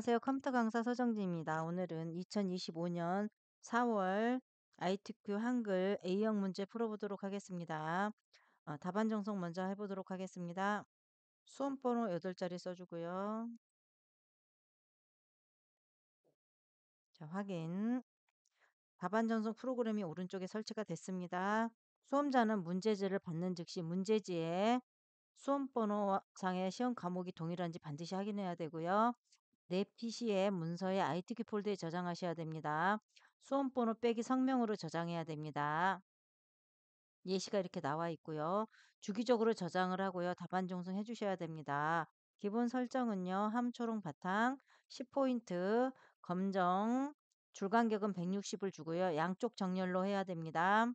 안녕하세요. 컴퓨터 강사 서정지입니다. 오늘은 2025년 4월 ITQ 한글 A형 문제 풀어보도록 하겠습니다. 답안 정석 먼저 해보도록 하겠습니다. 수험번호 8자리 써주고요. 자, 확인. 답안 전송 프로그램이 오른쪽에 설치가 됐습니다. 수험자는 문제지를 받는 즉시 문제지에 수험번호상의 시험 과목이 동일한지 반드시 확인해야 되고요. 내 PC의 문서에 ITQ 폴더에 저장하셔야 됩니다. 수험번호 빼기 성명으로 저장해야 됩니다. 예시가 이렇게 나와 있고요. 주기적으로 저장을 하고요. 답안 정성해 주셔야 됩니다. 기본 설정은요. 함초롱 바탕 10포인트 검정 줄간격은 160을 주고요. 양쪽 정렬로 해야 됩니다.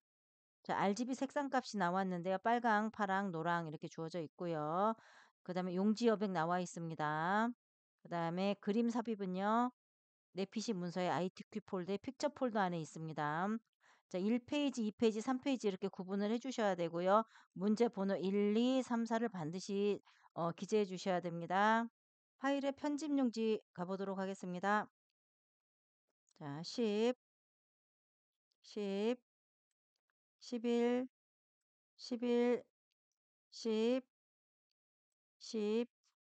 자, RGB 색상 값이 나왔는데요. 빨강, 파랑, 노랑 이렇게 주어져 있고요. 그 다음에 용지 여백 나와 있습니다. 그 다음에 그림 삽입은요. 내 PC 문서의 ITQ 폴더의 픽처 폴더 안에 있습니다. 자, 1페이지, 2페이지, 3페이지 이렇게 구분을 해 주셔야 되고요. 문제 번호 1, 2, 3, 4를 반드시 기재해 주셔야 됩니다. 파일의 편집 용지 가보도록 하겠습니다. 자, 10, 10, 11, 11, 10, 10.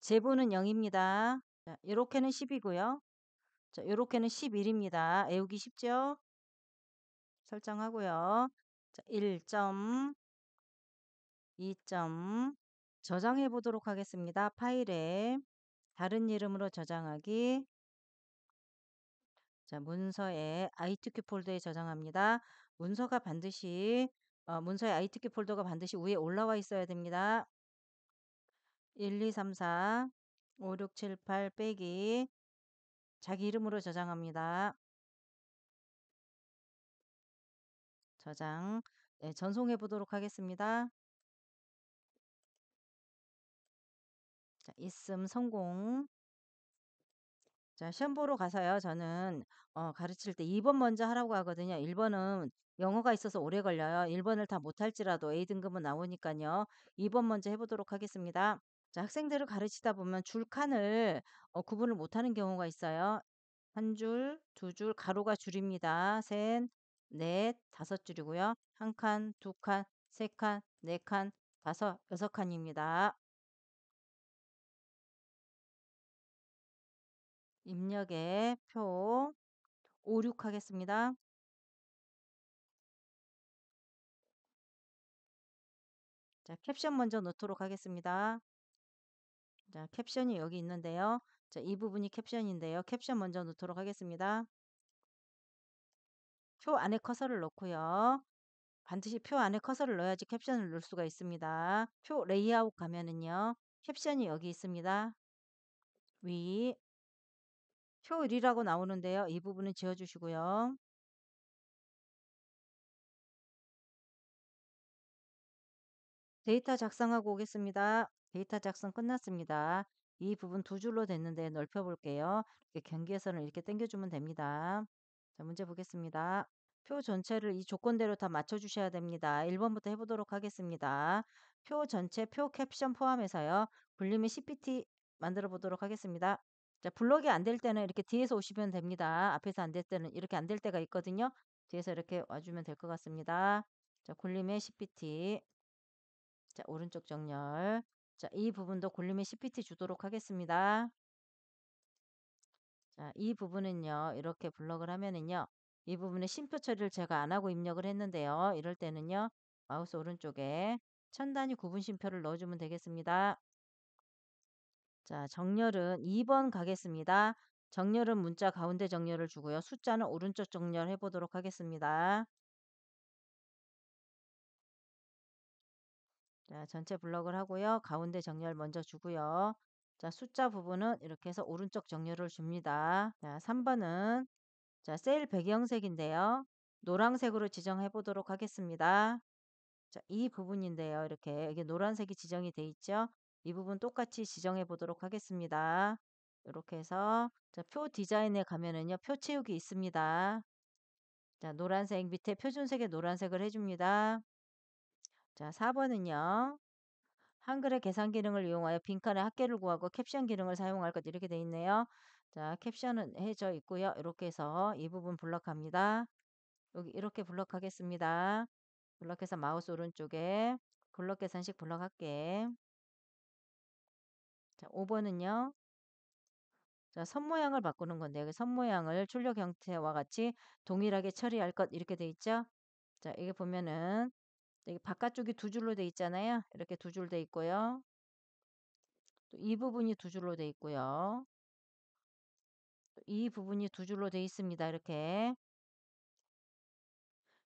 제보는 0입니다. 자, 요렇게는 10이고요. 자, 요렇게는 11입니다. 외우기 쉽죠? 설정하고요. 자, 1점, 2점 저장해 보도록 하겠습니다. 파일에 다른 이름으로 저장하기. 자, 문서에 ITQ 폴더에 저장합니다. 문서가 반드시 문서에 ITQ 폴더가 반드시 위에 올라와 있어야 됩니다. 1, 2, 3, 4, 5, 6, 7, 8 빼기 자기 이름으로 저장합니다. 저장. 네, 전송해 보도록 하겠습니다. 자, 있음 성공. 자, 시험 보러 가서요. 저는 가르칠 때 2번 먼저 하라고 하거든요. 1번은 영어가 있어서 오래 걸려요. 1번을 다 못할지라도 A등급은 나오니까요. 2번 먼저 해보도록 하겠습니다. 자, 학생들을 가르치다 보면 줄 칸을 구분을 못하는 경우가 있어요. 한 줄, 두 줄, 가로가 줄입니다. 셋, 넷, 다섯 줄이고요. 한 칸, 두 칸, 세 칸, 네 칸, 다섯, 여섯 칸입니다. 입력의 표 5, 6 하겠습니다. 자, 캡션 먼저 넣도록 하겠습니다. 자, 캡션이 여기 있는데요. 자, 이 부분이 캡션인데요. 캡션 먼저 넣도록 하겠습니다. 표 안에 커서를 넣고요. 반드시 표 안에 커서를 넣어야지 캡션을 넣을 수가 있습니다. 표 레이아웃 가면은요. 캡션이 여기 있습니다. 위, 표 1이라고 나오는데요. 이 부분은 지워주시고요. 데이터 작성하고 오겠습니다. 데이터 작성 끝났습니다. 이 부분 두 줄로 됐는데 넓혀 볼게요. 이렇게 경계선을 이렇게 당겨주면 됩니다. 자, 문제 보겠습니다. 표 전체를 이 조건대로 다 맞춰주셔야 됩니다. 1번부터 해보도록 하겠습니다. 표 전체 표 캡션 포함해서요. 굴림의 CPT 만들어 보도록 하겠습니다. 자, 블럭이 안 될 때는 이렇게 뒤에서 오시면 됩니다. 앞에서 안 될 때는 이렇게 안 될 때가 있거든요. 뒤에서 이렇게 와주면 될 것 같습니다. 자, 굴림의 CPT. 자, 오른쪽 정렬. 자, 이 부분도 굴림의 CPT 주도록 하겠습니다. 자, 이 부분은요. 이렇게 블럭을 하면은요. 이 부분에 쉼표 처리를 제가 안 하고 입력을 했는데요. 이럴 때는요. 마우스 오른쪽에 천 단위 구분 쉼표를 넣어주면 되겠습니다. 자, 정렬은 2번 가겠습니다. 정렬은 문자 가운데 정렬을 주고요. 숫자는 오른쪽 정렬 해보도록 하겠습니다. 자, 전체 블럭을 하고요. 가운데 정렬 먼저 주고요. 자, 숫자 부분은 이렇게 해서 오른쪽 정렬을 줍니다. 자, 3번은 자, 셀 배경색인데요. 노란색으로 지정해 보도록 하겠습니다. 자, 이 부분인데요. 이렇게 이게 노란색이 지정이 돼 있죠. 이 부분 똑같이 지정해 보도록 하겠습니다. 이렇게 해서 자, 표 디자인에 가면은요. 표 채우기 있습니다. 자, 노란색 밑에 표준색의 노란색을 해줍니다. 자, 4번은요. 한글의 계산 기능을 이용하여 빈칸에 합계를 구하고 캡션 기능을 사용할 것 이렇게 돼 있네요. 자, 캡션은 해져 있고요. 이렇게 해서 이 부분 블럭합니다. 여기 이렇게 블럭하겠습니다. 블럭해서 마우스 오른쪽에 블럭 계산식 블럭할게. 자, 5번은요. 자, 선 모양을 바꾸는 건데 여기 선 모양을 출력 형태와 같이 동일하게 처리할 것 이렇게 돼 있죠. 자, 이게 보면은 여기 바깥쪽이 두 줄로 돼 있잖아요. 이렇게 두 줄 돼 있고요. 또 이 부분이 두 줄로 돼 있고요. 또 이 부분이 두 줄로 돼 있습니다. 이렇게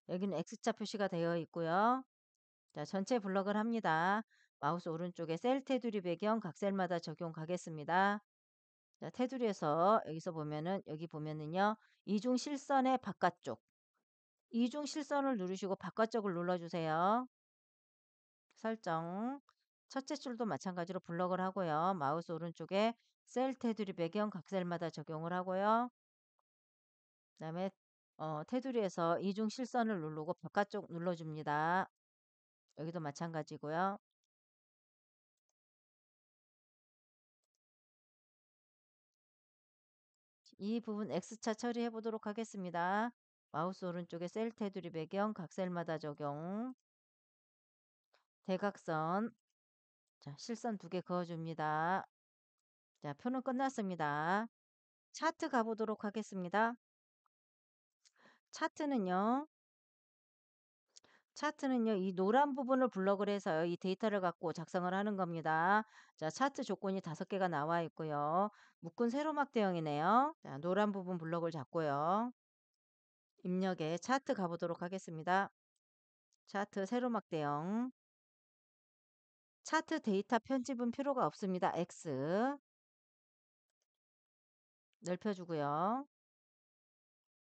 여기는 X자 표시가 되어 있고요. 자, 전체 블럭을 합니다. 마우스 오른쪽에 셀 테두리 배경 각 셀마다 적용 가겠습니다. 자, 테두리에서 여기서 보면은 여기 보면은요. 이중 실선의 바깥쪽. 이중 실선을 누르시고 바깥쪽을 눌러주세요. 설정. 첫째 줄도 마찬가지로 블럭을 하고요. 마우스 오른쪽에 셀 테두리 배경 각 셀마다 적용을 하고요. 그다음에 테두리에서 이중 실선을 누르고 바깥쪽 눌러줍니다. 여기도 마찬가지고요. 이 부분 X차 처리해 보도록 하겠습니다. 마우스 오른쪽에 셀 테두리 배경 각 셀마다 적용. 대각선. 자, 실선 두 개 그어줍니다. 자, 표는 끝났습니다. 차트 가보도록 하겠습니다. 차트는요. 차트는요. 이 노란 부분을 블럭을 해서요. 이 데이터를 갖고 작성을 하는 겁니다. 자, 차트 조건이 5개가 나와 있고요. 묶은 세로막 대형이네요. 자, 노란 부분 블럭을 잡고요. 입력에 차트 가보도록 하겠습니다. 차트 세로막 대형. 차트 데이터 편집은 필요가 없습니다. X 넓혀주고요.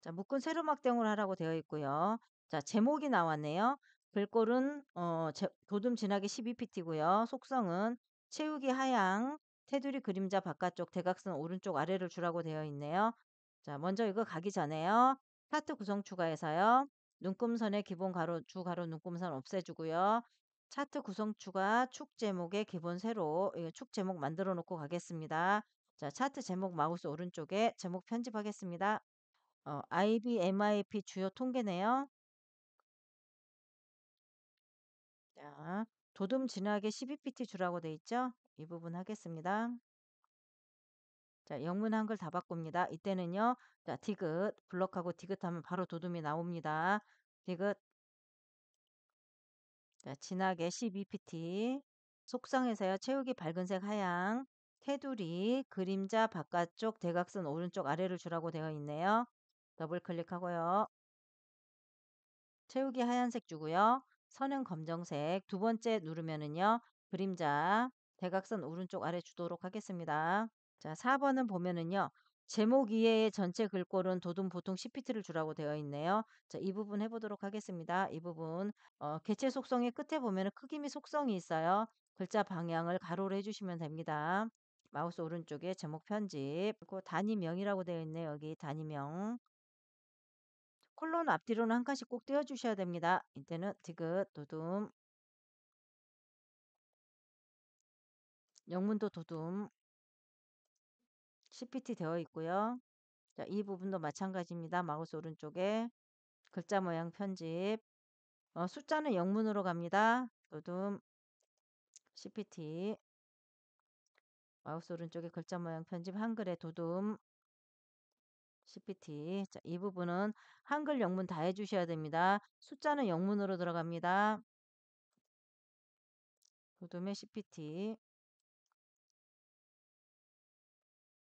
자, 묶은 세로막 대용을 하라고 되어 있고요. 자, 제목이 나왔네요. 글꼴은 도둠 진하게 12pt고요. 속성은 채우기 하향, 테두리 그림자 바깥쪽 대각선 오른쪽 아래를 주라고 되어 있네요. 자, 먼저 이거 가기 전에요. 차트 구성 추가해서요. 눈금선의 기본 가로 주 가로 눈금선 없애주고요. 차트 구성 추가 축 제목의 기본 세로 이거 축 제목 만들어 놓고 가겠습니다. 자, 차트 제목 마우스 오른쪽에 제목 편집하겠습니다. IBMIP 주요 통계네요. 자, 도둠 진하게 12pt 주라고 돼 있죠? 이 부분 하겠습니다. 자, 영문 한글 다 바꿉니다. 이때는요. 자, 디귿 블럭하고 디귿 하면 바로 도둠이 나옵니다. 디귿. 자, 진하게 12pt. 속성에서요. 채우기 밝은색 하향. 테두리 그림자 바깥쪽 대각선 오른쪽 아래를 주라고 되어 있네요. 더블 클릭하고요. 채우기 하얀색 주고요. 선은 검정색. 두 번째 누르면은요. 그림자 대각선 오른쪽 아래 주도록 하겠습니다. 자, 4번은 보면은요. 제목 이외의 전체 글꼴은 도둠 보통 10pt를 주라고 되어 있네요. 자, 이 부분 해보도록 하겠습니다. 이 부분 개체 속성의 끝에 보면은 크기 및 속성이 있어요. 글자 방향을 가로로 해주시면 됩니다. 마우스 오른쪽에 제목 편집 그리고 단위명이라고 되어 있네요. 여기 단위명. 콜론 앞뒤로는 한 칸씩 꼭 띄워 주셔야 됩니다. 이때는 디귿, 도둠, 영문도 도둠, CPT 되어 있고요. 자, 이 부분도 마찬가지입니다. 마우스 오른쪽에 글자 모양 편집. 숫자는 영문으로 갑니다. 도둠, CPT. 마우스 오른쪽에 글자 모양 편집 한글에 도둠, CPT. 자, 이 부분은 한글 영문 다 해주셔야 됩니다. 숫자는 영문으로 들어갑니다. 도둠의 CPT.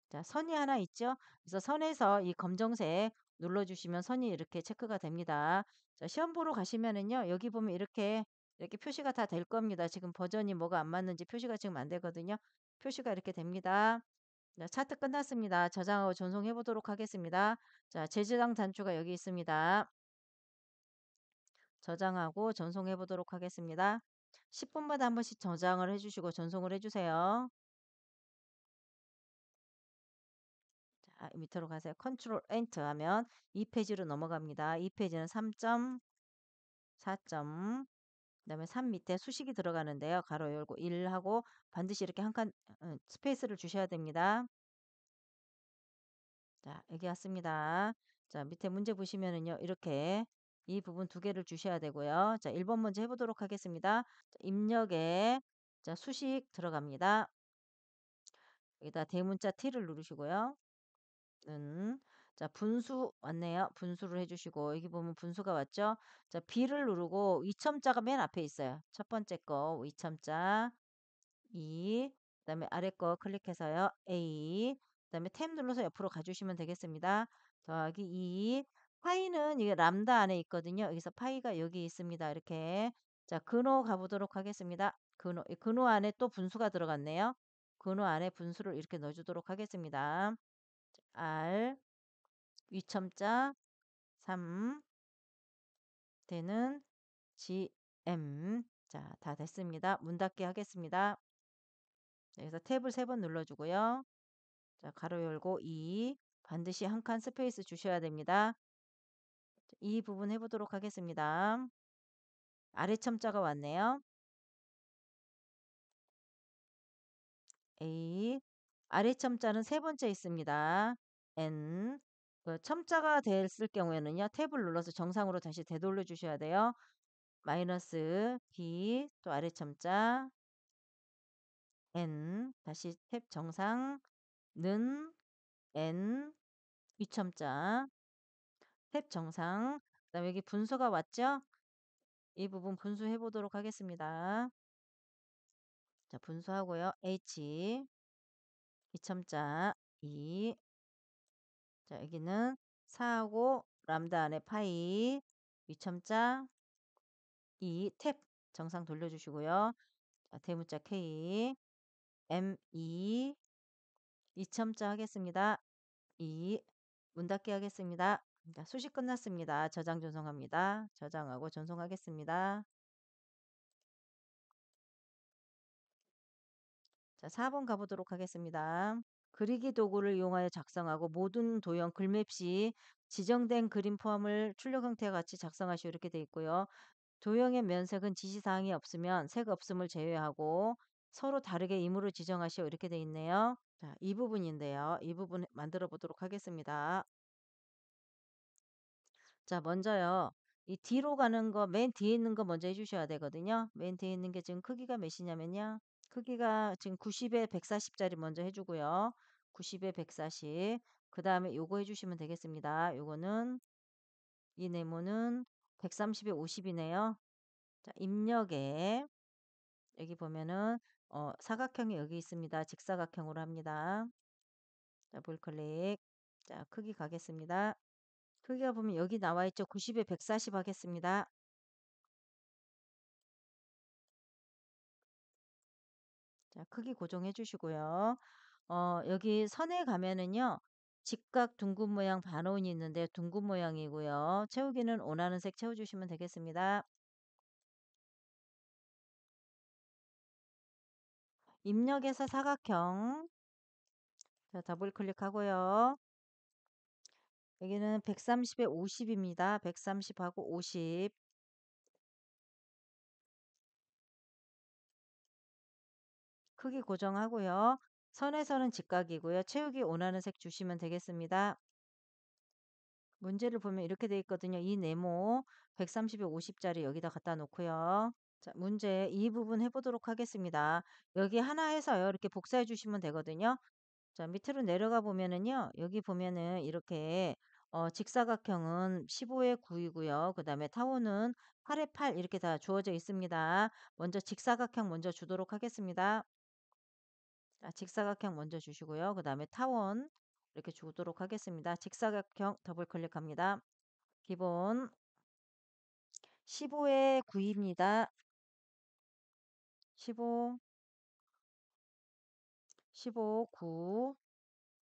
자, 선이 하나 있죠? 그래서 선에서 이 검정색 눌러주시면 선이 이렇게 체크가 됩니다. 자, 시험 보러 가시면은요, 여기 보면 이렇게 표시가 다 될 겁니다. 지금 버전이 뭐가 안 맞는지 표시가 지금 안 되거든요. 표시가 이렇게 됩니다. 자, 차트 끝났습니다. 저장하고 전송해 보도록 하겠습니다. 자, 재저장 단추가 여기 있습니다. 저장하고 전송해 보도록 하겠습니다. 10분마다 한 번씩 저장을 해주시고 전송을 해주세요. 자, 밑으로 가세요. 컨트롤 엔터 하면 2페이지로 넘어갑니다. 2페이지는 3.4점. 그다음에 3 밑에 수식이 들어가는데요. 가로 열고 1 하고 반드시 이렇게 한 칸 스페이스를 주셔야 됩니다. 자, 여기 왔습니다. 자, 밑에 문제 보시면은요. 이렇게 이 부분 두 개를 주셔야 되고요. 자, 1번 문제 해보도록 하겠습니다. 자, 입력에 자, 수식 들어갑니다. 여기다 대문자 T를 누르시고요. 자, 분수 왔네요. 분수를 해주시고 여기 보면 분수가 왔죠. 자, B를 누르고 위첨자가 맨 앞에 있어요. 첫 번째 거 위첨자 2, 그다음에 아래 거 클릭해서요. A, 그다음에 탭 눌러서 옆으로 가주시면 되겠습니다. 더하기 2, 파이는 이게 람다 안에 있거든요. 여기서 파이가 여기 있습니다. 이렇게. 자, 근호 가보도록 하겠습니다. 근호, 이 근호 안에 또 분수가 들어갔네요. 근호 안에 분수를 이렇게 넣어주도록 하겠습니다. R, 위첨자 3, 되는 GM. 자, 다 됐습니다. 문 닫기 하겠습니다. 여기서 탭을 3번 눌러주고요. 자, 가로 열고 2, 반드시 한 칸 스페이스 주셔야 됩니다. 이 부분 해보도록 하겠습니다. 아래 첨자가 왔네요. A, 아래 첨자는 세 번째 있습니다. N, 그 첨자가 됐을 경우에는요. 탭을 눌러서 정상으로 다시 되돌려 주셔야 돼요. 마이너스 B, 또 아래 첨자 N, 다시 탭 정상, 는 N, 위첨자 탭 정상, 그다음에 여기 분수가 왔죠? 이 부분 분수해 보도록 하겠습니다. 자, 분수하고요. H, 이첨자 2. 자, 여기는 4하고 람다 안에 파이, 위첨자 2, 탭 정상 돌려주시고요. 자, 대문자 K, M2, 이첨자 하겠습니다. 2, 문 닫기 하겠습니다. 자, 수식 끝났습니다. 저장 전송합니다. 저장하고 전송하겠습니다. 자, 4번 가보도록 하겠습니다. 그리기 도구를 이용하여 작성하고 모든 도형 글맵 시 지정된 그림 포함을 출력 형태와 같이 작성하시오 이렇게 돼 있고요. 도형의 면색은 지시사항이 없으면 색 없음을 제외하고 서로 다르게 임의로 지정하시오 이렇게 돼 있네요. 자, 이 부분인데요. 이 부분 만들어 보도록 하겠습니다. 자, 먼저요. 이 뒤로 가는 거 맨 뒤에 있는 거 먼저 해주셔야 되거든요. 맨 뒤에 있는 게 지금 크기가 몇이냐면요. 크기가 지금 90에 140짜리 먼저 해주고요. 90에 140. 그 다음에 요거 해주시면 되겠습니다. 요거는 이 네모는 130에 50이네요. 자, 입력에 여기 보면은 사각형이 여기 있습니다. 직사각형으로 합니다. 자, 볼 클릭. 자, 크기 가겠습니다. 크기가 보면 여기 나와 있죠. 90에 140 하겠습니다. 자, 크기 고정해 주시고요. 여기 선에 가면은요. 직각 둥근 모양 반원이 있는데 둥근 모양이고요. 채우기는 원하는 색 채워주시면 되겠습니다. 입력에서 사각형. 자, 더블 클릭하고요. 여기는 130에 50입니다. 130하고 50. 크기 고정하고요. 선에서는 직각이고요. 채우기 원하는 색 주시면 되겠습니다. 문제를 보면 이렇게 돼 있거든요. 이 네모 130에 50짜리 여기다 갖다 놓고요. 자, 문제 이 부분 해보도록 하겠습니다. 여기 하나 해서요. 이렇게 복사해 주시면 되거든요. 자, 밑으로 내려가 보면은요. 여기 보면은 이렇게 직사각형은 15에 9이고요. 그 다음에 타원은 8에 8 이렇게 다 주어져 있습니다. 먼저 직사각형 먼저 주도록 하겠습니다. 자, 직사각형 먼저 주시고요. 그 다음에 타원 이렇게 주도록 하겠습니다. 직사각형 더블 클릭합니다. 기본 15에 9입니다. 15, 15, 9.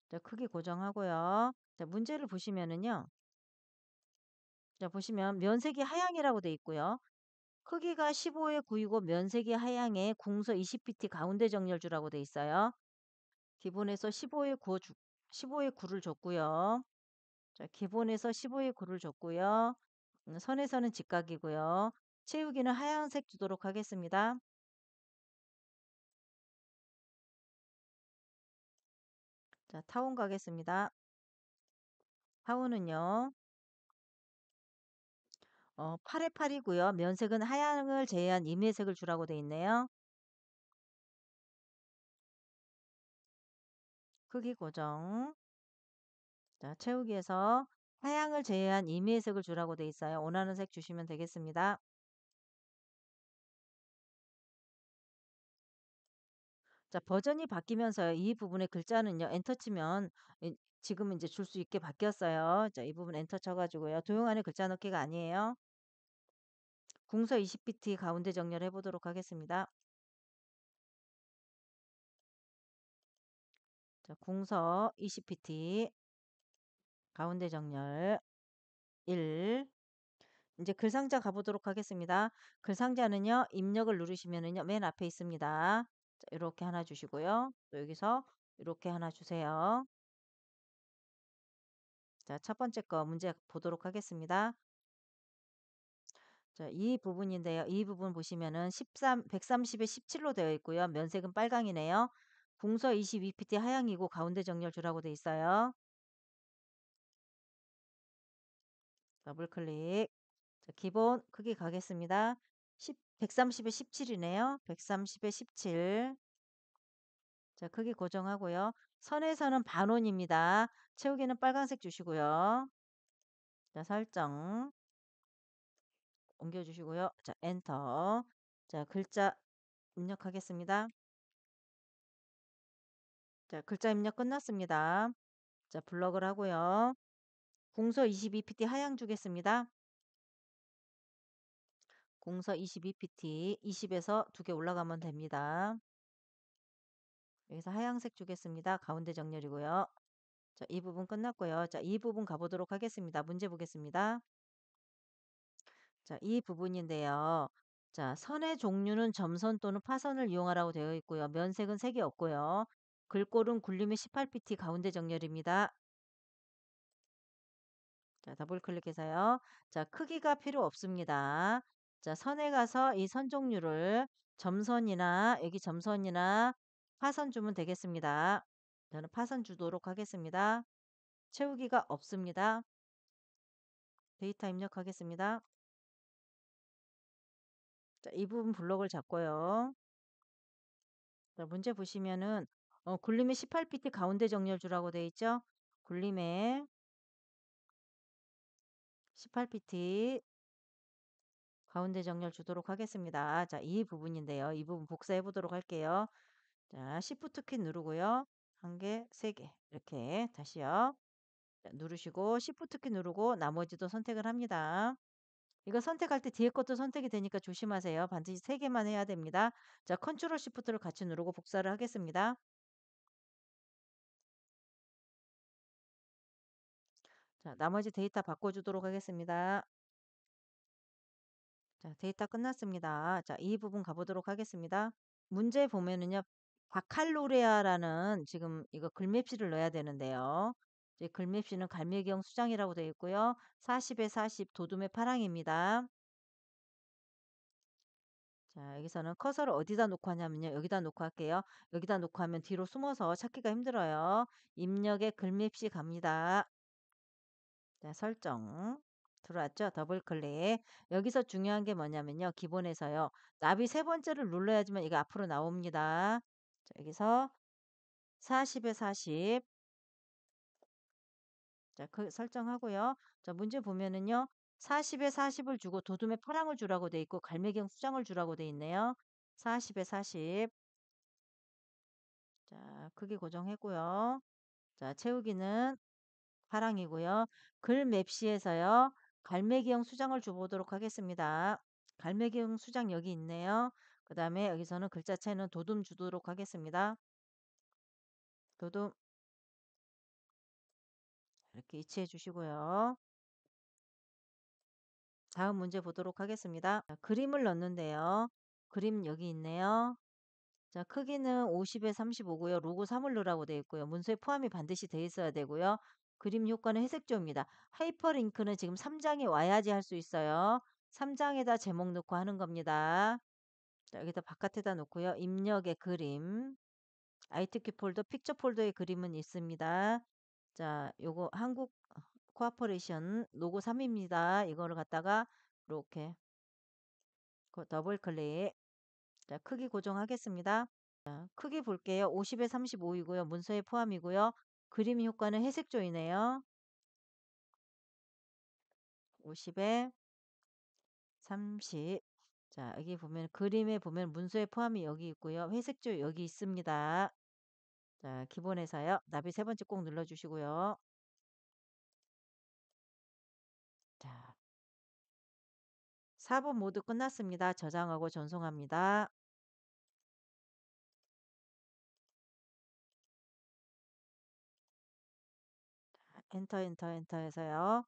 자, 크기 고정하고요. 자, 문제를 보시면은요. 자, 보시면 면색이 하향이라고 돼 있고요. 크기가 15에 9이고 면색이 하향에 궁서 20pt 가운데 정렬주라고 돼 있어요. 기본에서 15에 9, 15에 9를 줬고요. 자, 기본에서 15에 9를 줬고요. 선에서는 직각이고요. 채우기는 하얀색 주도록 하겠습니다. 자, 타원 가겠습니다. 하우는요. 8에 8이고요. 면색은 하양을 제외한 임의색을 주라고 돼 있네요. 크기 고정. 자, 채우기에서 하양을 제외한 임의색을 주라고 돼 있어요. 원하는 색 주시면 되겠습니다. 자, 버전이 바뀌면서요. 이 부분의 글자는요. 엔터 치면 지금은 이제 줄 수 있게 바뀌었어요. 자, 이 부분 엔터 쳐가지고요. 도형 안에 글자 넣기가 아니에요. 궁서 20pt 가운데 정렬해 보도록 하겠습니다. 자, 궁서 20pt 가운데 정렬 1. 이제 글상자 가보도록 하겠습니다. 글상자는요. 입력을 누르시면은요. 맨 앞에 있습니다. 자, 이렇게 하나 주시고요. 또 여기서 이렇게 하나 주세요. 자, 첫 번째 거 문제 보도록 하겠습니다. 자, 이 부분인데요. 이 부분 보시면은 130에 17로 되어 있고요. 면색은 빨강이네요. 궁서 22pt 하향이고 가운데 정렬 주라고 돼 있어요. 더블 클릭. 자, 기본 크기 가겠습니다. 130에 17이네요. 130에 17. 자, 크기 고정하고요. 선에서는 반원입니다. 채우기는 빨간색 주시고요. 자, 설정 옮겨주시고요. 자, 엔터. 자, 글자 입력하겠습니다. 자, 글자 입력 끝났습니다. 자, 블럭을 하고요. 궁서 22pt 하향 주겠습니다. 궁서 22pt 20에서 두 개 올라가면 됩니다. 여기서 하향색 주겠습니다. 가운데 정렬이고요. 자, 이 부분 끝났고요. 자, 이 부분 가보도록 하겠습니다. 문제 보겠습니다. 자, 이 부분인데요. 자, 선의 종류는 점선 또는 파선을 이용하라고 되어 있고요. 면색은 색이 없고요. 글꼴은 굴림의 18pt 가운데 정렬입니다. 자, 더블 클릭해서요. 자, 크기가 필요 없습니다. 자, 선에 가서 이 선 종류를 점선이나 여기 점선이나 파선 주면 되겠습니다. 저는 파선 주도록 하겠습니다. 채우기가 없습니다. 데이터 입력하겠습니다. 자, 이 부분 블록을 잡고요. 자, 문제 보시면은 굴림의 18pt 가운데 정렬 주라고 돼 있죠? 굴림의 18pt 가운데 정렬 주도록 하겠습니다. 자, 이 부분인데요. 이 부분 복사해 보도록 할게요. 자, Shift 키 누르고요. 한 개, 세 개. 이렇게 다시요. 자, 누르시고 Shift 키 누르고 나머지도 선택을 합니다. 이거 선택할 때 뒤에 것도 선택이 되니까 조심하세요. 반드시 세 개만 해야 됩니다. 자, 컨트롤 Shift를 같이 누르고 복사를 하겠습니다. 자, 나머지 데이터 바꿔주도록 하겠습니다. 자, 데이터 끝났습니다. 자, 이 부분 가보도록 하겠습니다. 문제 보면은요. 바칼로레아라는 지금 이거 글맵시를 넣어야 되는데요. 이제 글맵시는 갈매기형 수장이라고 되어 있고요. 40에 40 도둠의 파랑입니다. 자, 여기서는 커서를 어디다 놓고 하냐면요. 여기다 놓고 할게요. 여기다 놓고 하면 뒤로 숨어서 찾기가 힘들어요. 입력에 글맵시 갑니다. 자, 설정. 들어왔죠? 더블 클릭. 여기서 중요한 게 뭐냐면요. 기본에서요. 나비 세 번째를 눌러야지만 이거 앞으로 나옵니다. 자, 여기서 40에 40. 자, 그 설정하고요. 자, 문제 보면은요. 40에 40을 주고 도둠에 파랑을 주라고 돼 있고 갈매경 수장을 주라고 돼 있네요. 40에 40. 자, 크기 고정했고요. 자, 채우기는 파랑이고요. 글 맵시에서요. 갈매기형 수장을 줘보도록 하겠습니다. 갈매기형 수장 여기 있네요. 그 다음에 여기서는 글자체는 도둠 주도록 하겠습니다. 도둠 이렇게 이치해 주시고요. 다음 문제 보도록 하겠습니다. 자, 그림을 넣는데요. 그림 여기 있네요. 자, 크기는 50에 35고요. 로고 사물 넣으라고 되어 있고요. 문서에 포함이 반드시 되어 있어야 되고요. 그림 효과는 회색조입니다. 하이퍼링크는 지금 3장에 와야지 할 수 있어요. 3장에다 제목 넣고 하는 겁니다. 자, 여기다 바깥에다 놓고요. 입력의 그림. ITQ 폴더, 픽처 폴더의 그림은 있습니다. 자, 요거 한국 코퍼레이션 로고 3입니다. 이거를 갖다가 이렇게 더블 클릭. 자, 크기 고정하겠습니다. 자, 크기 볼게요. 50에 35이고요. 문서에 포함이고요. 그림 효과는 회색 조이네요. 50에 30. 자, 여기 보면 그림에 보면 문서에 포함이 여기 있고요. 회색 조 여기 있습니다. 자, 기본에서요. 나비 세 번째 꼭 눌러주시고요. 자, 4번 모두 끝났습니다. 저장하고 전송합니다. 엔터 엔터 엔터 해서요.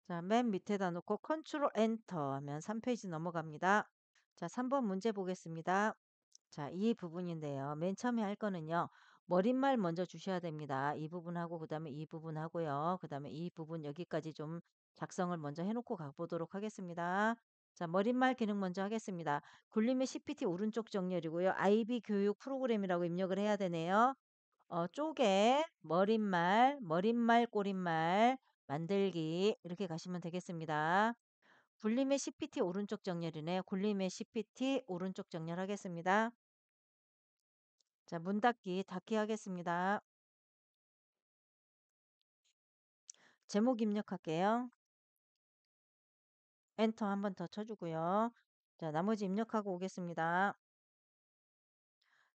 자, 맨 밑에다 놓고 컨트롤 엔터 하면 3페이지 넘어갑니다. 자, 3번 문제 보겠습니다. 자, 이 부분인데요. 맨 처음에 할 거는요. 머릿말 먼저 주셔야 됩니다. 이 부분하고 그다음에 이 부분하고요. 그다음에 이 부분 여기까지 좀 작성을 먼저 해놓고 가보도록 하겠습니다. 자, 머릿말 기능 먼저 하겠습니다. 굴림의 CPT 오른쪽 정렬이고요. IB 교육 프로그램이라고 입력을 해야 되네요. 쪼개 머릿말 꼬릿말 만들기 이렇게 가시면 되겠습니다. 굴림의 CPT 오른쪽 정렬이네요. 굴림의 CPT 오른쪽 정렬하겠습니다. 자, 문 닫기 하겠습니다. 제목 입력할게요. 엔터 한 번 더 쳐주고요. 자, 나머지 입력하고 오겠습니다.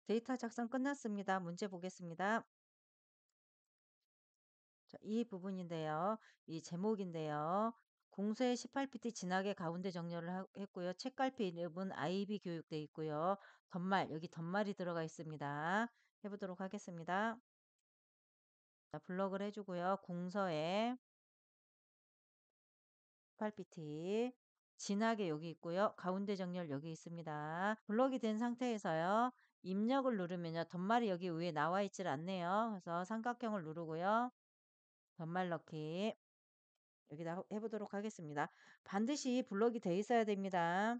데이터 작성 끝났습니다. 문제 보겠습니다. 자, 이 부분인데요. 이 제목인데요. 공소의 18pt 진하게 가운데 정렬을 했고요. 책갈피 이름은 IB 교육돼 있고요. 덧말, 여기 덧말이 들어가 있습니다. 해보도록 하겠습니다. 자, 블럭을 해주고요. 공서에 18pt 진하게 여기 있고요. 가운데 정렬 여기 있습니다. 블럭이 된 상태에서요. 입력을 누르면요. 덧말이 여기 위에 나와 있질 않네요. 그래서 삼각형을 누르고요. 덧말 넣기. 여기다 해보도록 하겠습니다. 반드시 블럭이 돼 있어야 됩니다.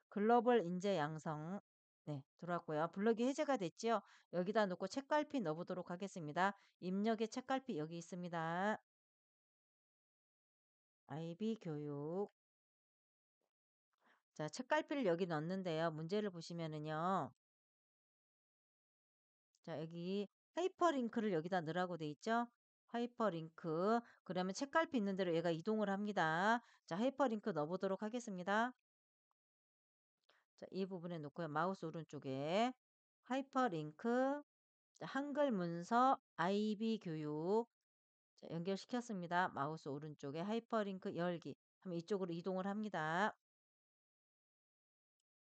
글로벌 인재 양성. 네, 들어왔고요. 블럭이 해제가 됐죠. 여기다 놓고 책갈피 넣어보도록 하겠습니다. 입력의 책갈피 여기 있습니다. IB 교육. 자, 책갈피를 여기 넣는데요. 문제를 보시면은요. 자, 여기 하이퍼링크를 여기다 넣으라고 돼 있죠. 하이퍼링크. 그러면 책갈피 있는 대로 얘가 이동을 합니다. 자, 하이퍼링크 넣어보도록 하겠습니다. 자, 이 부분에 놓고요. 마우스 오른쪽에 하이퍼링크, 자, 한글 문서 IB 교육. 자, 연결시켰습니다. 마우스 오른쪽에 하이퍼링크 열기 하면 이쪽으로 이동을 합니다.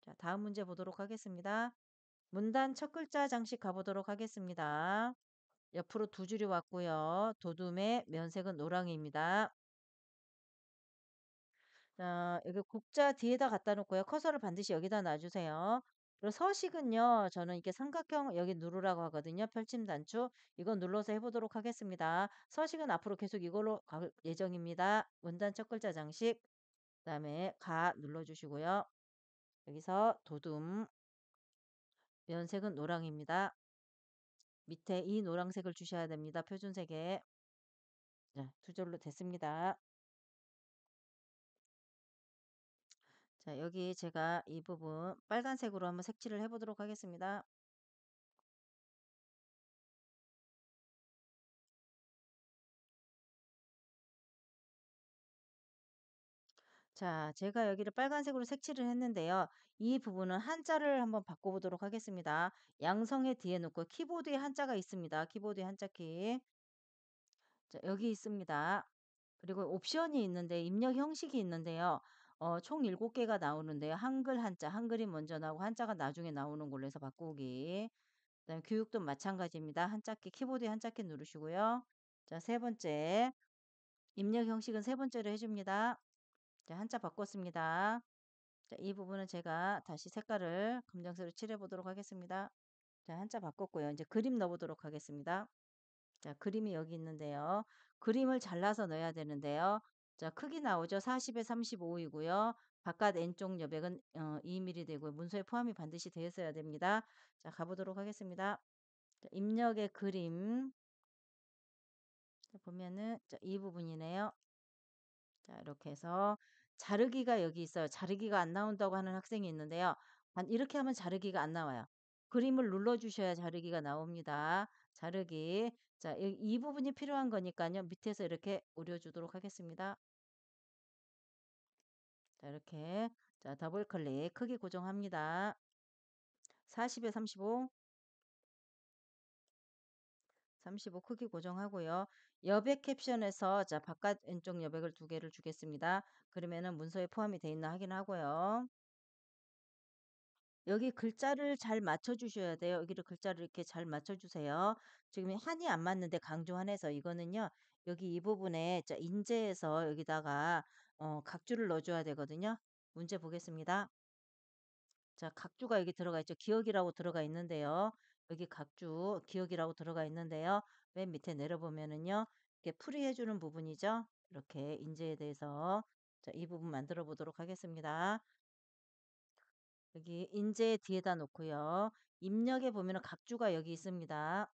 자, 다음 문제 보도록 하겠습니다. 문단 첫 글자 장식 가보도록 하겠습니다. 옆으로 두 줄이 왔고요. 도둠의 면색은 노랑입니다. 자, 여기 국자 뒤에다 갖다 놓고요. 커서를 반드시 여기다 놔주세요. 그리고 서식은요. 저는 이렇게 삼각형 여기 누르라고 하거든요. 펼침 단추. 이거 눌러서 해보도록 하겠습니다. 서식은 앞으로 계속 이걸로 갈 예정입니다. 문단 첫 글자 장식. 그다음에 가 눌러주시고요. 여기서 도둠 면색은 노랑입니다. 밑에 이 노란색을 주셔야 됩니다. 표준색에. 네, 두 줄로 됐습니다. 자, 여기 제가 이 부분 빨간색으로 한번 색칠을 해보도록 하겠습니다. 자, 제가 여기를 빨간색으로 색칠을 했는데요. 이 부분은 한자를 한번 바꿔보도록 하겠습니다. 양성의 뒤에 놓고 키보드에 한자가 있습니다. 키보드에 한자 키. 자, 여기 있습니다. 그리고 옵션이 있는데 입력 형식이 있는데요. 총 7개가 나오는데요. 한글 한자, 한글이 먼저 나오고 한자가 나중에 나오는 걸로 해서 바꾸기. 그다음에 교육도 마찬가지입니다. 한자키 키보드에 한자키 누르시고요. 자, 세 번째 입력 형식은 세 번째로 해줍니다. 자, 한자 바꿨습니다. 자, 이 부분은 제가 다시 색깔을 검정색으로 칠해 보도록 하겠습니다. 자, 한자 바꿨고요. 이제 그림 넣어보도록 하겠습니다. 자, 그림이 여기 있는데요. 그림을 잘라서 넣어야 되는데요. 자, 크기 나오죠. 40에 35이고요. 바깥 왼쪽 여백은 2mm 되고요. 문서에 포함이 반드시 되어 있어야 됩니다. 자, 가보도록 하겠습니다. 자, 입력의 그림. 보면은 이 부분이네요. 자, 이렇게 해서 자르기가 여기 있어요. 자르기가 안 나온다고 하는 학생이 있는데요. 이렇게 하면 자르기가 안 나와요. 그림을 눌러주셔야 자르기가 나옵니다. 자르기. 자, 이 부분이 필요한 거니까요. 밑에서 이렇게 오려주도록 하겠습니다. 자, 이렇게. 자, 더블 클릭. 크기 고정합니다. 40에 35. 35 크기 고정하고요. 여백 캡션에서 자, 바깥 왼쪽 여백을 2개를 주겠습니다. 그러면은 문서에 포함이 돼 있나 확인하고요. 여기 글자를 잘 맞춰 주셔야 돼요. 여기를 글자를 이렇게 잘 맞춰 주세요. 지금 한이 안 맞는데 강조 한해서 이거는요. 여기 이 부분에 자, 인재에서 여기다가 각주를 넣어 줘야 되거든요. 문제 보겠습니다. 자, 각주가 여기 들어가 있죠. 기억이라고 들어가 있는데요. 여기 각주, 기억이라고 들어가 있는데요. 맨 밑에 내려보면은요. 이렇게 풀이해 주는 부분이죠. 이렇게 인재에 대해서 자, 이 부분 만들어 보도록 하겠습니다. 여기 인재 뒤에다 놓고요. 입력에 보면은 각주가 여기 있습니다.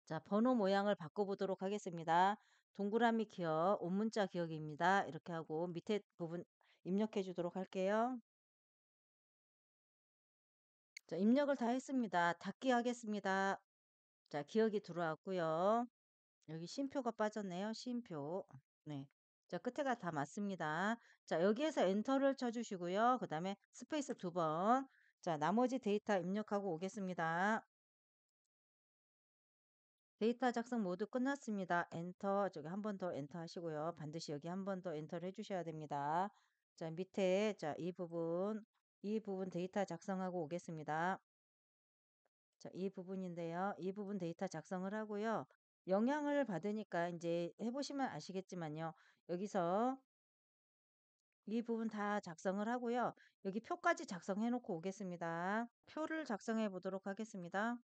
자, 번호 모양을 바꿔보도록 하겠습니다. 동그라미 기억, 옴문자 기억입니다. 이렇게 하고 밑에 부분 입력해 주도록 할게요. 자, 입력을 다 했습니다. 닫기 하겠습니다. 자, 기억이 들어왔고요. 여기 쉼표가 빠졌네요. 쉼표. 네. 자, 끝에가 다 맞습니다. 자, 여기에서 엔터를 쳐주시고요. 그 다음에 스페이스 2번. 자, 나머지 데이터 입력하고 오겠습니다. 데이터 작성 모두 끝났습니다. 엔터, 저기 한 번 더 엔터 하시고요. 반드시 여기 한 번 더 엔터를 해주셔야 됩니다. 자, 밑에, 자, 이 부분 데이터 작성하고 오겠습니다. 자, 이 부분인데요. 이 부분 데이터 작성을 하고요. 영향을 받으니까 이제 해보시면 아시겠지만요. 여기서 이 부분 다 작성을 하고요. 여기 표까지 작성해 놓고 오겠습니다. 표를 작성해 보도록 하겠습니다.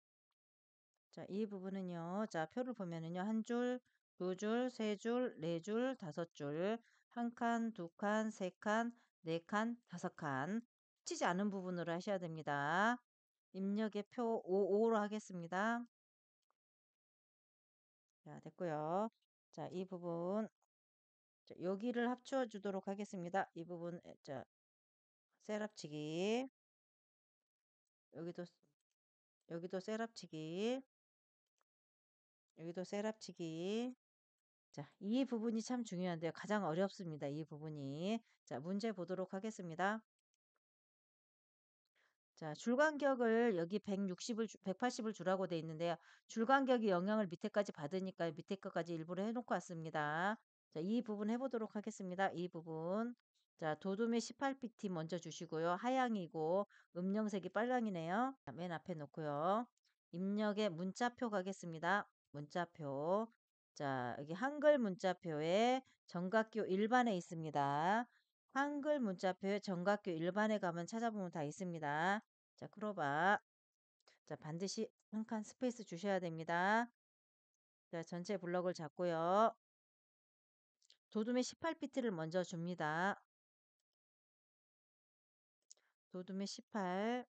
자, 이 부분은요. 자, 표를 보면은요. 한 줄, 두 줄, 세 줄, 네 줄, 다섯 줄, 한 칸, 두 칸, 세 칸, 네 칸, 다섯 칸. 치지 않은 부분으로 하셔야 됩니다. 입력의 표 5로 하겠습니다. 자, 됐고요. 자, 이 부분 자, 여기를 합쳐 주도록 하겠습니다. 이 부분 자, 셀 합치기. 여기도 여기도 셀 합치기. 여기도 셀 합치기. 자, 이 부분이 참 중요한데요. 가장 어렵습니다. 이 부분이. 자, 문제 보도록 하겠습니다. 자, 줄간격을 여기 180을 주라고 돼 있는데요. 줄간격이 영향을 밑에까지 받으니까 밑에 것까지 일부러 해놓고 왔습니다. 자, 이 부분 해보도록 하겠습니다. 이 부분. 자, 도둠의 18pt 먼저 주시고요. 하양이고 음영색이 빨강이네요. 자, 맨 앞에 놓고요. 입력에 문자표 가겠습니다. 문자표. 자, 여기 한글 문자표에 정각교 일반에 있습니다. 한글 문자표에 정각교 일반에 가면 찾아보면 다 있습니다. 자, 크로바. 자, 반드시 한 칸 스페이스 주셔야 됩니다. 자, 전체 블럭을 잡고요. 도둠의 18pt를 먼저 줍니다. 도둠의 18.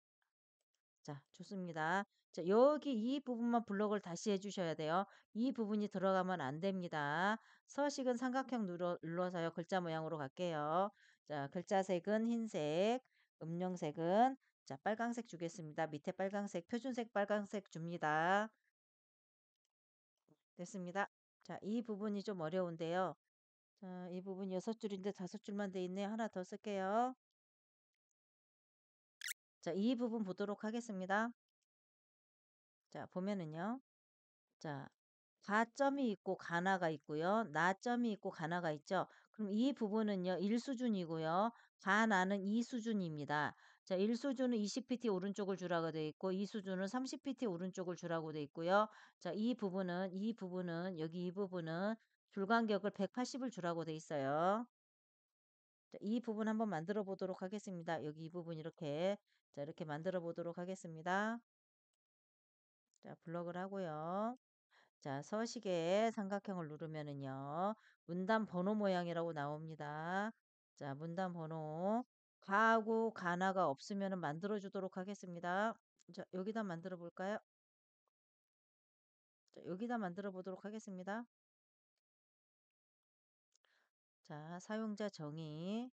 자, 좋습니다. 자, 여기 이 부분만 블럭을 다시 해주셔야 돼요. 이 부분이 들어가면 안 됩니다. 서식은 삼각형 눌러서요. 글자 모양으로 갈게요. 자, 글자 색은 흰색, 음영색은 자, 빨강색 주겠습니다. 밑에 빨강색, 표준색 빨강색 줍니다. 됐습니다. 자, 이 부분이 좀 어려운데요. 자, 이 부분 6줄인데 5줄만 돼 있네요. 하나 더 쓸게요. 자, 이 부분 보도록 하겠습니다. 자, 보면은요. 자, 가점이 있고 가나가 있고요. 나점이 있고 가나가 있죠. 그럼 이 부분은요. 1수준이고요. 가나는 2수준입니다. 자, 1수준은 20pt 오른쪽을 주라고 되어 있고 2수준은 30pt 오른쪽을 주라고 되어 있고요. 자, 이 부분은 여기 이 부분은 줄간격을 180을 주라고 되어 있어요. 자, 이 부분 한번 만들어 보도록 하겠습니다. 여기 이 부분 이렇게 자, 이렇게 만들어 보도록 하겠습니다. 자, 블럭을 하고요. 자, 서식에 삼각형을 누르면은요. 문단 번호 모양이라고 나옵니다. 자, 문단 번호. 가하고 가나가 없으면은 만들어 주도록 하겠습니다. 자, 여기다 만들어 볼까요? 자, 여기다 만들어 보도록 하겠습니다. 자, 사용자 정의.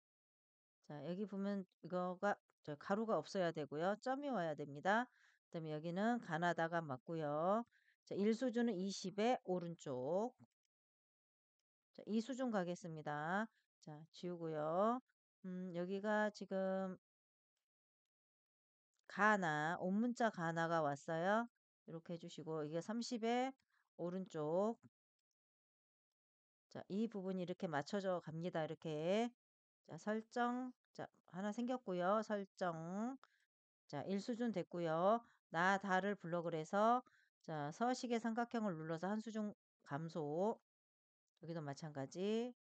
자, 여기 보면 이거가 가로가 없어야 되고요. 점이 와야 됩니다. 그다음에 여기는 가나다가 맞고요. 자, 일수준은 20의 오른쪽. 자, 이 수준 가겠습니다. 자, 지우고요. 여기가 지금 가나, 옴문자 가나가 왔어요. 이렇게 해주시고, 이게 30의 오른쪽. 자, 이 부분이 이렇게 맞춰져 갑니다. 이렇게. 자, 설정. 자, 하나 생겼고요. 설정. 자, 일수준 됐고요. 나, 다를 블럭을 해서, 자, 서식의 삼각형을 눌러서 한 수준 감소. 여기도 마찬가지.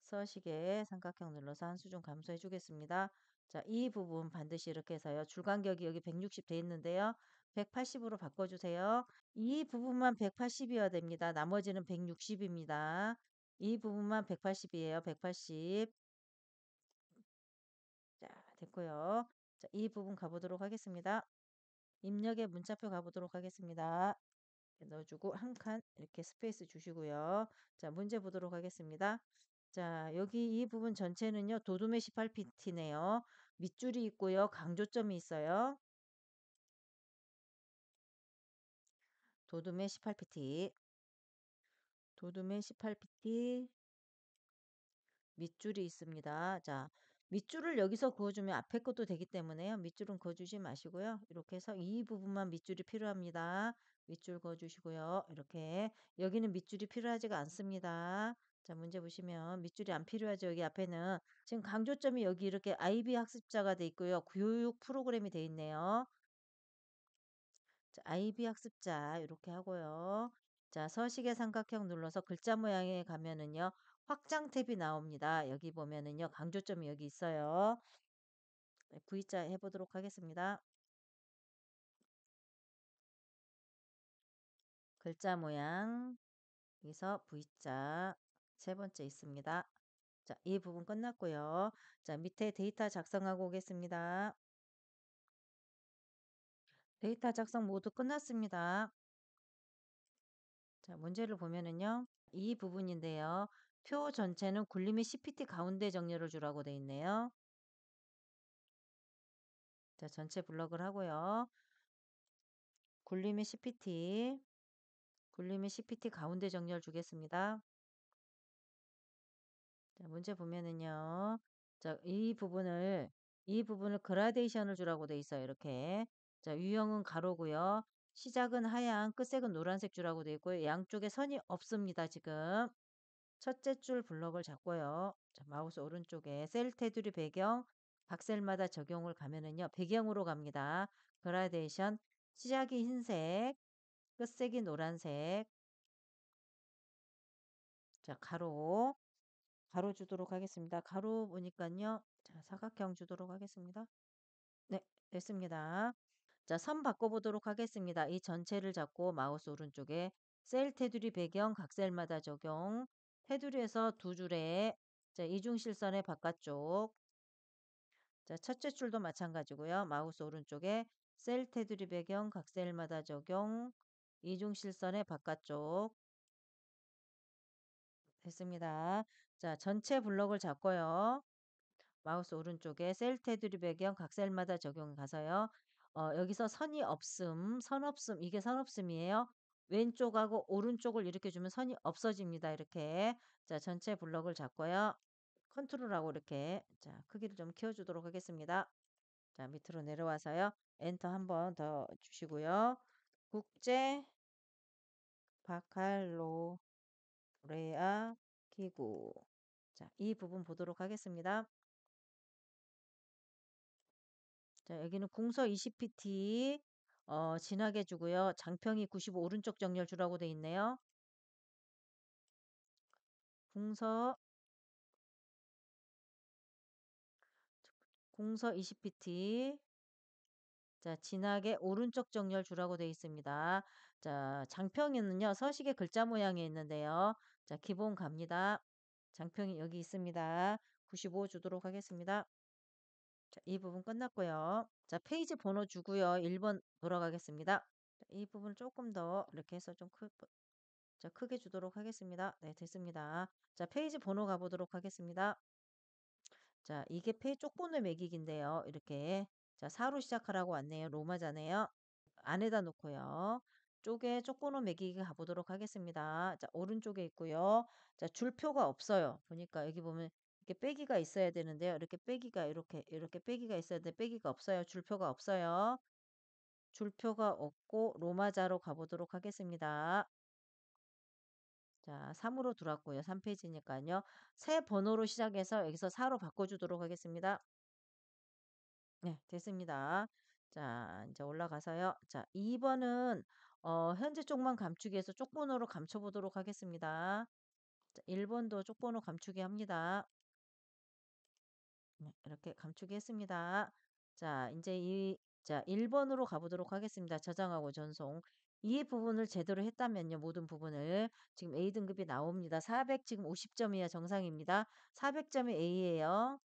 서식의 삼각형 눌러서 한 수준 감소해 주겠습니다. 자, 이 부분 반드시 이렇게 해서요. 줄간격이 여기 160 돼 있는데요. 180으로 바꿔주세요. 이 부분만 180이어야 됩니다. 나머지는 160입니다. 이 부분만 180이에요. 180. 자, 됐고요. 자, 이 부분 가보도록 하겠습니다. 입력의 문자표 가보도록 하겠습니다. 넣어주고 한 칸 이렇게 스페이스 주시고요. 자, 문제 보도록 하겠습니다. 자, 여기 이 부분 전체는요. 도둠의 18pt네요. 밑줄이 있고요. 강조점이 있어요. 도둠의 18pt. 도둠의 18pt. 밑줄이 있습니다. 자, 밑줄을 여기서 그어주면 앞에 것도 되기 때문에요. 밑줄은 그어주지 마시고요. 이렇게 해서 이 부분만 밑줄이 필요합니다. 밑줄 그어주시고요. 이렇게 여기는 밑줄이 필요하지가 않습니다. 자, 문제 보시면 밑줄이 안 필요하죠. 여기 앞에는 지금 강조점이 여기 이렇게 IB 학습자가 돼 있고요. 교육 프로그램이 돼 있네요. 자, IB 학습자 이렇게 하고요. 자, 서식의 삼각형 눌러서 글자 모양에 가면은요. 확장 탭이 나옵니다. 여기 보면은요. 강조점이 여기 있어요. 네, V자 해보도록 하겠습니다. 글자 모양 여기서 V자 세 번째 있습니다. 자, 이 부분 끝났고요. 자, 밑에 데이터 작성하고 오겠습니다. 데이터 작성 모두 끝났습니다. 자, 문제를 보면은요. 이 부분인데요. 표 전체는 굴림의 CPT 가운데 정렬을 주라고 돼 있네요. 자, 전체 블럭을 하고요. 굴림의 CPT, 굴림의 CPT 가운데 정렬 주겠습니다. 자, 문제 보면은요. 자, 이 부분을 그라데이션을 주라고 돼 있어요. 이렇게. 자, 유형은 가로고요. 시작은 하얀, 끝색은 노란색 주라고 돼 있고요. 양쪽에 선이 없습니다. 지금. 첫째 줄 블럭을 잡고요. 자, 마우스 오른쪽에 셀 테두리 배경, 박셀마다 적용을 가면은요. 배경으로 갑니다. 그라데이션, 시작이 흰색, 끝색이 노란색. 자, 가로 주도록 하겠습니다. 가로 보니까요. 자, 사각형 주도록 하겠습니다. 네, 됐습니다. 자, 선 바꿔보도록 하겠습니다. 이 전체를 잡고 마우스 오른쪽에 셀 테두리 배경 각셀마다 적용. 테두리에서 두 줄에 자, 이중실선의 바깥쪽. 자, 첫째 줄도 마찬가지고요. 마우스 오른쪽에 셀 테두리 배경 각셀마다 적용. 이중실선의 바깥쪽. 됐습니다. 자, 전체 블럭을 잡고요. 마우스 오른쪽에 셀 테두리 배경 각 셀마다 적용 가서요. 여기서 선이 없음, 선 없음, 이게 선 없음이에요. 왼쪽하고 오른쪽을 이렇게 주면 선이 없어집니다. 이렇게. 자, 전체 블럭을 잡고요. 컨트롤하고 이렇게 자, 크기를 좀 키워주도록 하겠습니다. 자, 밑으로 내려와서요. 엔터 한 번 더 주시고요. 국제 바칼로레아 기구. 자, 이 부분 보도록 하겠습니다. 자, 여기는 궁서 20pt 진하게 주고요. 장평이 95 오른쪽 정렬 주라고 돼 있네요. 궁서 20pt 자, 진하게 오른쪽 정렬 주라고 돼 있습니다. 자, 장평에는요. 서식의 글자 모양이 있는데요. 자, 기본 갑니다. 장평이 여기 있습니다. 95 주도록 하겠습니다. 자, 이 부분 끝났고요. 자, 페이지 번호 주고요. 1번 돌아가겠습니다. 이 부분을 조금 더 이렇게 해서 좀 자, 크게 주도록 하겠습니다. 네, 됐습니다. 자, 페이지 번호 가보도록 하겠습니다. 자, 이게 쪽번호 매기기인데요. 이렇게. 자, 4로 시작하라고 왔네요. 로마자네요. 안에다 놓고요. 쪽번호 매기기 가보도록 하겠습니다. 자, 오른쪽에 있고요. 자, 줄표가 없어요. 보니까 여기 보면 이렇게 빼기가 있어야 되는데요. 이렇게 빼기가 이렇게 빼기가 있어야 돼. 빼기가 없어요. 줄표가 없어요. 줄표가 없고 로마자로 가보도록 하겠습니다. 자, 3으로 들어왔고요. 3페이지니까요. 새 번호로 시작해서 여기서 4로 바꿔주도록 하겠습니다. 네, 됐습니다. 자, 이제 올라가서요. 자, 2번은 현재 쪽만 감추기 해서 쪽번호로 감춰보도록 하겠습니다. 자, 1번도 쪽번호 감추기 합니다. 네, 이렇게 감추기 했습니다. 자, 이제 자, 1번으로 가보도록 하겠습니다. 저장하고 전송. 이 부분을 제대로 했다면요. 모든 부분을. 지금 A등급이 나옵니다. 400 지금 50점이야 정상입니다. 400점이 A예요.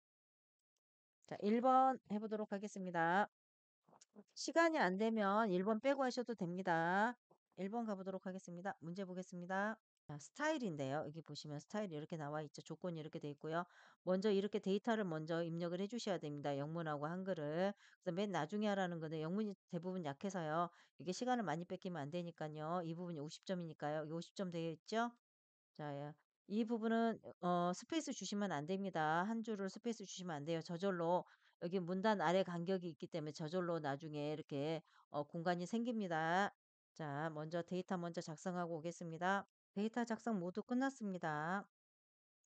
자, 1번 해보도록 하겠습니다. 시간이 안 되면 1번 빼고 하셔도 됩니다. 1번 가보도록 하겠습니다. 문제 보겠습니다. 자, 스타일인데요. 여기 보시면 스타일이 이렇게 나와 있죠. 조건이 이렇게 돼 있고요. 먼저 이렇게 데이터를 먼저 입력을 해 주셔야 됩니다. 영문하고 한글을. 그래서 맨 나중에 하라는 거는 영문이 대부분 약해서요. 이게 시간을 많이 뺏기면 안 되니까요. 이 부분이 50점이니까요. 50점 되어 있죠? 자, 이 부분은 스페이스 주시면 안 됩니다. 한 줄을 스페이스 주시면 안 돼요. 저절로 여기 문단 아래 간격이 있기 때문에 저절로 나중에 이렇게 공간이 생깁니다. 자, 먼저 데이터 먼저 작성하고 오겠습니다. 데이터 작성 모두 끝났습니다.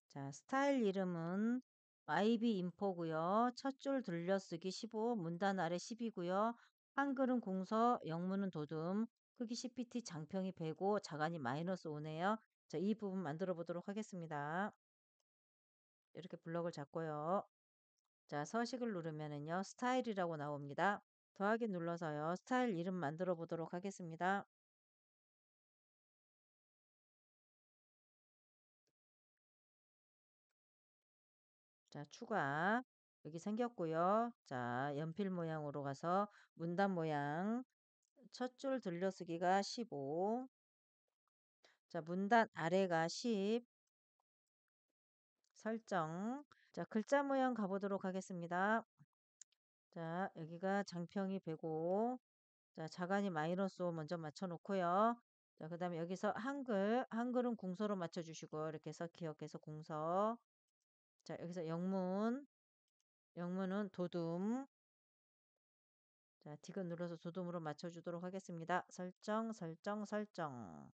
자, 스타일 이름은 IB 인포고요. 첫 줄 들려쓰기 15, 문단 아래 10이고요. 한글은 공서, 영문은 도둠, 크기 CPT, 장평이 105, 자간이 -5네요. 자, 이 부분 만들어 보도록 하겠습니다. 이렇게 블럭을 잡고요. 자, 서식을 누르면은요. 스타일이라고 나옵니다. 더하기 눌러서요. 스타일 이름 만들어 보도록 하겠습니다. 자, 추가. 여기 생겼고요. 자, 연필 모양으로 가서 문단 모양. 첫 줄 들려쓰기가 15. 자, 문단 아래가 10. 설정. 자, 글자 모양 가보도록 하겠습니다. 자, 여기가 장평이 105. 자, 자간이 -5 먼저 맞춰 놓고요. 자, 그다음에 여기서 한글은 궁서로 맞춰 주시고 이렇게 해서 기억해서 궁서. 자, 여기서 영문은 도둠. 자, 디귿 눌러서 도둠으로 맞춰 주도록 하겠습니다. 설정, 설정, 설정.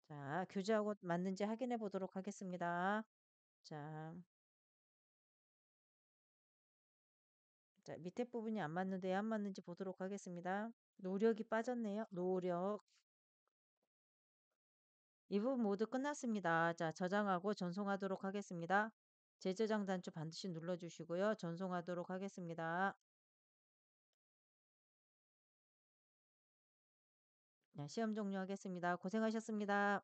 자, 교재하고 맞는지 확인해 보도록 하겠습니다. 자, 자, 밑에 부분이 안 맞는데 안 맞는지 보도록 하겠습니다. 노력이 빠졌네요. 노력. 이 부분 모두 끝났습니다. 자, 저장하고 전송하도록 하겠습니다. 재저장 단추 반드시 눌러주시고요. 전송하도록 하겠습니다. 네, 시험 종료하겠습니다. 고생하셨습니다.